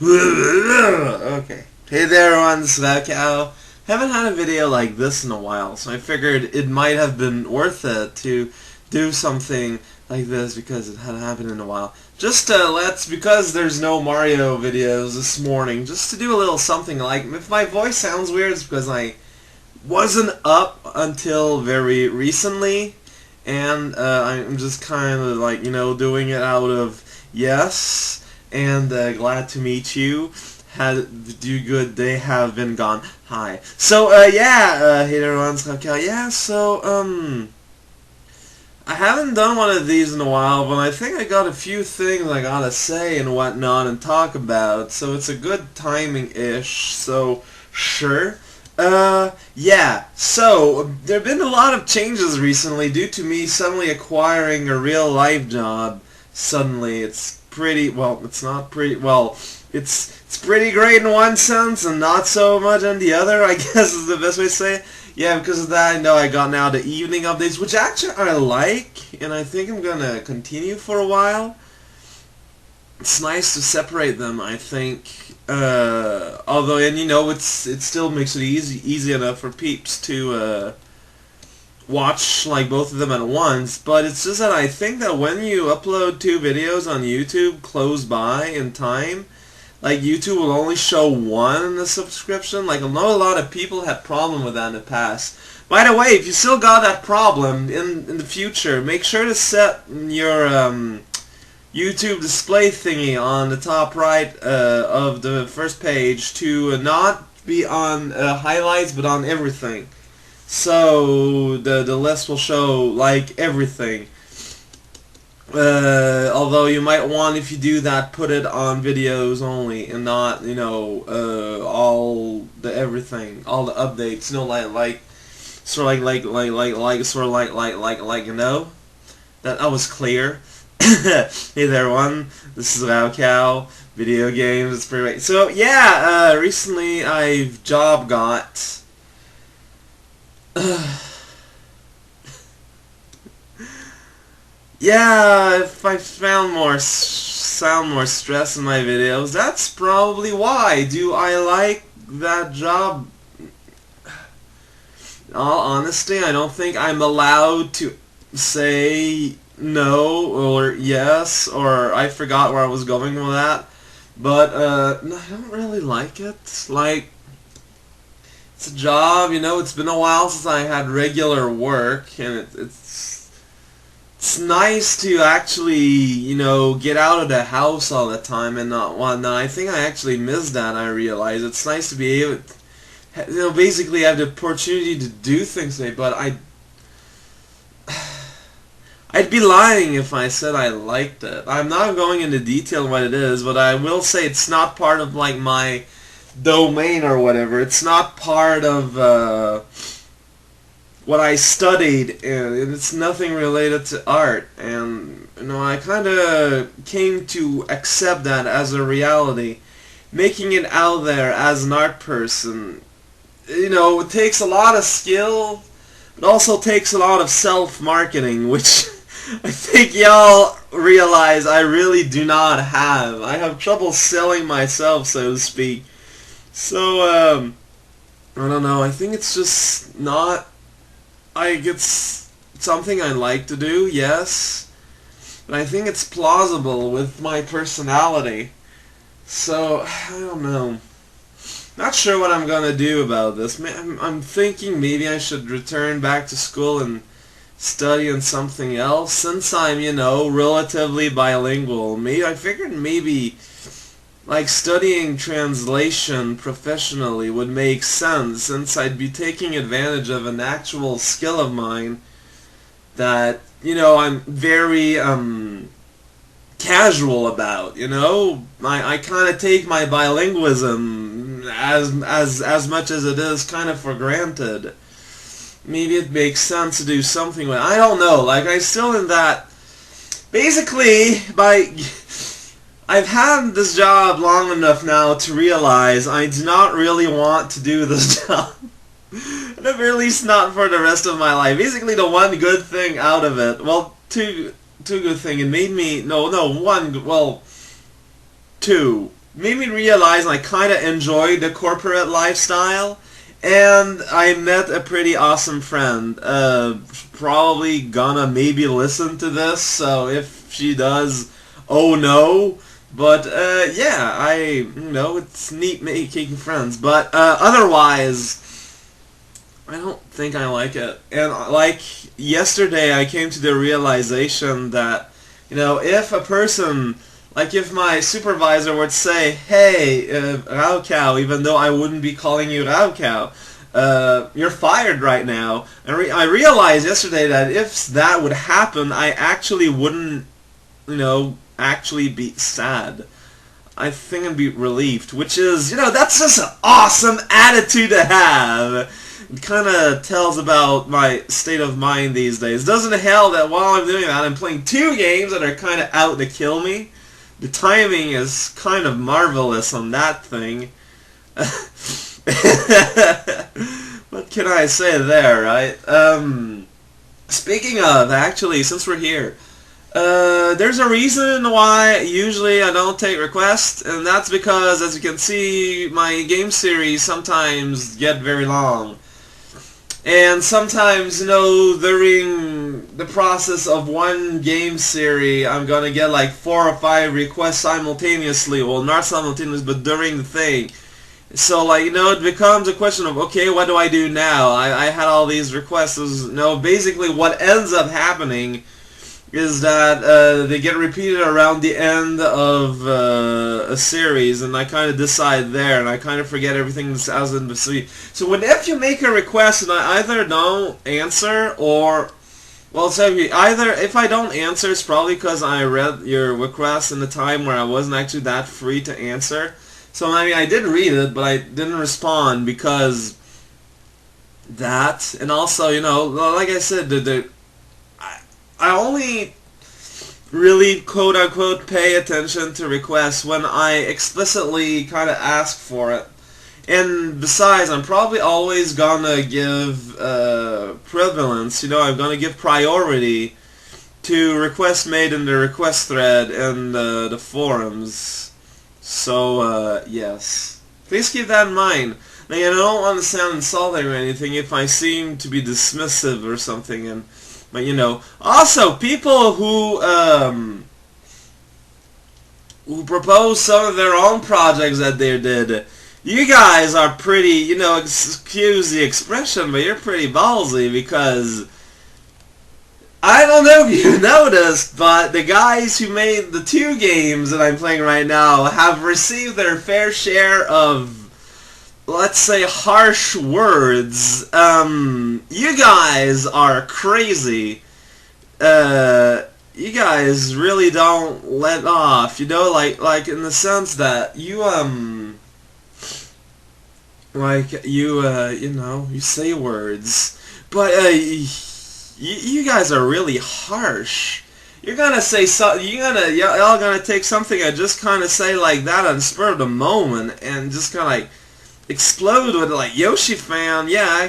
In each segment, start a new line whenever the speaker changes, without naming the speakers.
Okay. Hey there everyone, this is Cow. Haven't had a video like this in a while, so I figured it might have been worth it to do something like this because it hadn't happened in a while. Just because there's no Mario videos this morning, just to do a little something like, if my voice sounds weird, it's because I wasn't up until very recently, and I'm just kind of like, doing it out of yes, and glad to meet you. Do good day have been gone. Hi. So hey everyone, I haven't done one of these in a while, but I think I got a few things I gotta say and whatnot and talk about, so it's a good timing-ish, so sure. Yeah, so there have been a lot of changes recently due to me suddenly acquiring a real-life job. Suddenly, it's pretty, well, it's not pretty, well, it's pretty great in one sense and not so much in the other, I guess is the best way to say it. Yeah, because of that, I know I got now the evening updates, which actually I like, and I think I'm gonna continue for a while. It's nice to separate them, I think. Although, and it still makes it easy enough for peeps to watch like both of them at once. But it's just that I think that when you upload two videos on YouTube close by in time, like YouTube will only show one in the subscription. Like I know a lot of people had problem with that in the past. By the way, if you still got that problem in the future, make sure to set your YouTube display thingy on the top right of the first page to not be on highlights but on everything. So the list will show like everything. Although you might want, if you do that, put it on videos only and not, all the everything, all the updates. That was clear. Hey there, everyone. This is Cow. Video games. It's pretty great. So yeah, recently I've job got. Yeah, if I sound more stress in my videos, that's probably why. Do I like that job? In all honesty, I don't think I'm allowed to say no or yes, or I forgot where I was going with that. But no, I don't really like it. Like, it's a job, it's been a while since I had regular work, and it's nice to actually, get out of the house all the time and not whatnot. I think I actually miss that, I realize. It's nice to be able to, basically have the opportunity to do things today, but I'd be lying if I said I liked it. I'm not going into detail what it is, but I will say it's not part of, like, my domain or whatever. It's not part of, what I studied, and it's nothing related to art, and I kind of came to accept that as a reality. Making it out there as an art person, it takes a lot of skill, but also takes a lot of self-marketing, which I think y'all realize I really do not have. I have trouble selling myself, so to speak. So, I don't know, I think it's just not... it's something I like to do, yes, but I think it's plausible with my personality. So, I don't know. Not sure what I'm gonna do about this. I'm thinking maybe I should return back to school and study in something else, since I'm, relatively bilingual. I figured maybe like studying translation professionally would make sense, since I'd be taking advantage of an actual skill of mine that, I'm very casual about, I kind of take my bilingualism as much as it is kind of for granted. Maybe it makes sense to do something with it. I don't know, like, I still in that, basically, I've had this job long enough now to realize I do not really want to do this job. At the very least, not for the rest of my life. Basically, the one good thing out of it, well, two good thing. It made me, no, one, well, two. made me realize I kind of enjoyed the corporate lifestyle. And I met a pretty awesome friend. Probably gonna maybe listen to this, so if she does, oh no. But yeah, it's neat making friends. But otherwise, I don't think I like it. And like yesterday, I came to the realization that, if a person, like if my supervisor would say, hey, Raukau, even though I wouldn't be calling you Raukau, you're fired right now. And I realized yesterday that if that would happen, I actually wouldn't, actually be sad. I think I'd be relieved, which is, that's just an awesome attitude to have. It kind of tells about my state of mind these days. Doesn't help that while I'm doing that, I'm playing 2 games that are kind of out to kill me. The timing is kind of marvelous on that thing. What can I say there, right? Speaking of, actually, since we're here, there's a reason why usually I don't take requests, and that's because, as you can see, my game series sometimes get very long. And sometimes, during the process of one game series, I'm gonna get like 4 or 5 requests simultaneously. Well, not simultaneously, but during the thing. So, it becomes a question of, okay, what do I do now? I had all these requests. Basically what ends up happening is that they get repeated around the end of a series, and I kind of decide there, and I kind of forget everything that's as in between. So if you make a request and I either don't answer, or, well, so either if I don't answer, it's probably because I read your request in a time where I wasn't actually that free to answer. So, I did read it, but I didn't respond because that, and also, like I said, I only really, quote-unquote, pay attention to requests when I explicitly kind of ask for it. And besides, I'm probably always gonna give prevalence, I'm gonna give priority to requests made in the request thread and the forums. So, yes. Please keep that in mind. Now, I don't want to sound insulting or anything if I seem to be dismissive or something, but also people who propose some of their own projects that they did, you guys are pretty, excuse the expression, but you're pretty ballsy, because I don't know if you noticed, but the guys who made the 2 games that I'm playing right now have received their fair share of, let's say, harsh words. You guys are crazy. You guys really don't let off, like in the sense that you you say words, but you guys are really harsh. You're gonna say y'all gonna take something I just kind of say like that on the spur of the moment and just kind of explode with it, like Yoshi fan. Yeah,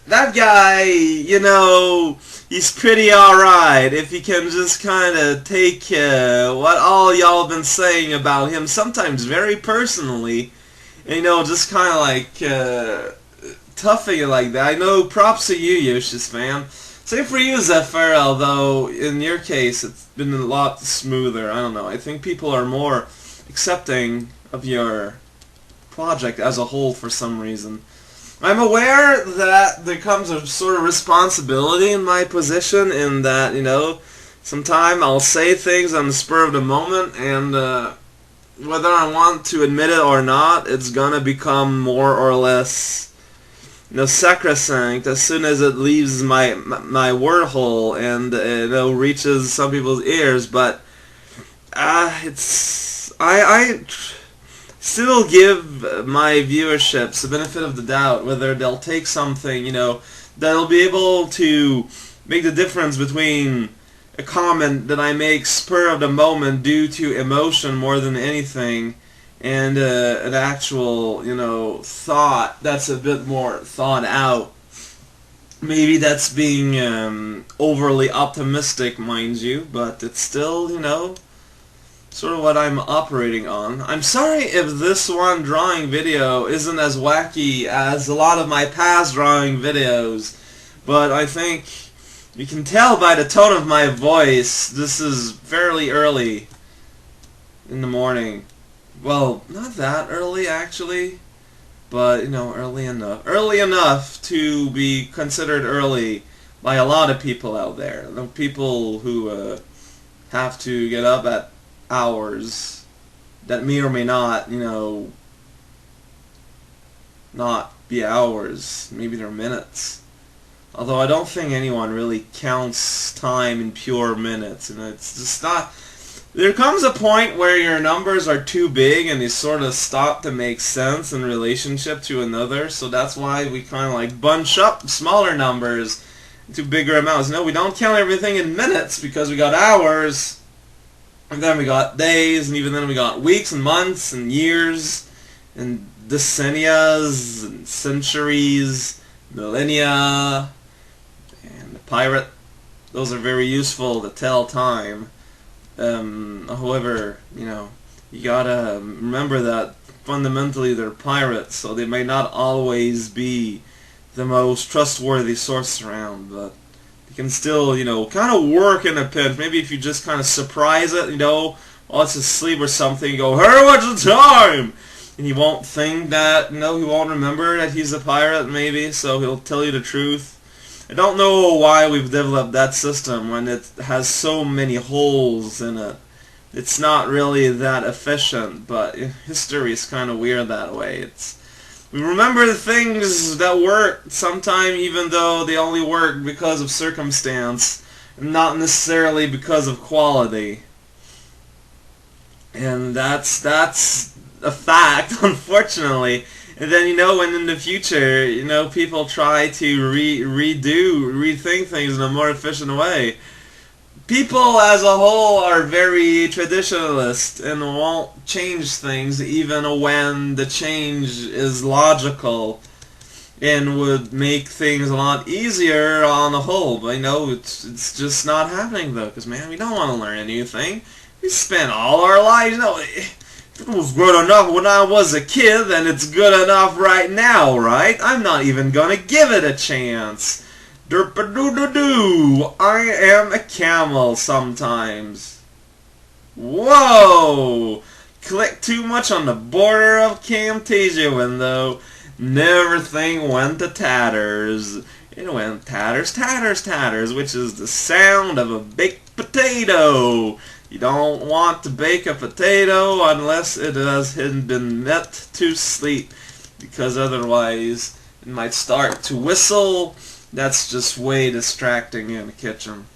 that guy, he's pretty alright if he can just kind of take what all y'all been saying about him, sometimes very personally, and just kind of toughing it like that. I know, props to you, Yoshi's fan. Same for you, Zephyr, although in your case it's been a lot smoother. I don't know. I think people are more accepting of your project as a whole for some reason. I'm aware that there comes a sort of responsibility in my position in that, sometime I'll say things on the spur of the moment, and whether I want to admit it or not, it's gonna become more or less sacrosanct as soon as it leaves my word hole and reaches some people's ears. But I still give my viewerships the benefit of the doubt, whether they'll take something that'll be able to make the difference between a comment that I make spur of the moment due to emotion more than anything, and an actual, thought that's a bit more thought out. Maybe that's being overly optimistic, mind you, but it's still, sort of what I'm operating on. I'm sorry if this one drawing video isn't as wacky as a lot of my past drawing videos, but I think you can tell by the tone of my voice this is fairly early in the morning. Well, not that early actually, but you know, early enough. Early enough to be considered early by a lot of people out there. The people who have to get up at hours that may or may not, you know, not be hours. Maybe they're minutes. Although I don't think anyone really counts time in pure minutes, and it's just not. There comes a point where your numbers are too big and they sort of stop to make sense in relationship to another, so that's why we kind of like bunch up smaller numbers into bigger amounts. No, we don't count everything in minutes because we got hours, and then we got days, and even then we got weeks and months and years and decennias and centuries, millennia, and the pirate. Those are very useful to tell time. However, you know, you gotta remember that fundamentally they're pirates, so they may not always be the most trustworthy source around, but you can still, you know, kind of work in a pinch. Maybe if you just kind of surprise it, you know, while it's asleep or something, you go, "Hey, what's the time?" And he won't think that, you know, he won't remember that he's a pirate, maybe, so he'll tell you the truth. I don't know why we've developed that system when it has so many holes in it. It's not really that efficient, but history is kind of weird that way. We remember the things that worked sometime, even though they only worked because of circumstance, not necessarily because of quality. And that's a fact, unfortunately. And then, you know, when in the future, you know, people try to rethink things in a more efficient way. People as a whole are very traditionalist and won't change things even when the change is logical and would make things a lot easier on the whole. But, you know, it's just not happening, though, because, man, we don't want to learn a new thing. We spent all our lives, you know, it was good enough when I was a kid, then it's good enough right now, right? I'm not even gonna give it a chance. Derpa-doo-doo-doo, I am a camel sometimes. Whoa! Click too much on the border of Camtasia window. Everything went to tatters. It went tatters, tatters, tatters, which is the sound of a baked potato. You don't want to bake a potato unless it has been met to sleep, because otherwise it might start to whistle. That's just way distracting in the kitchen.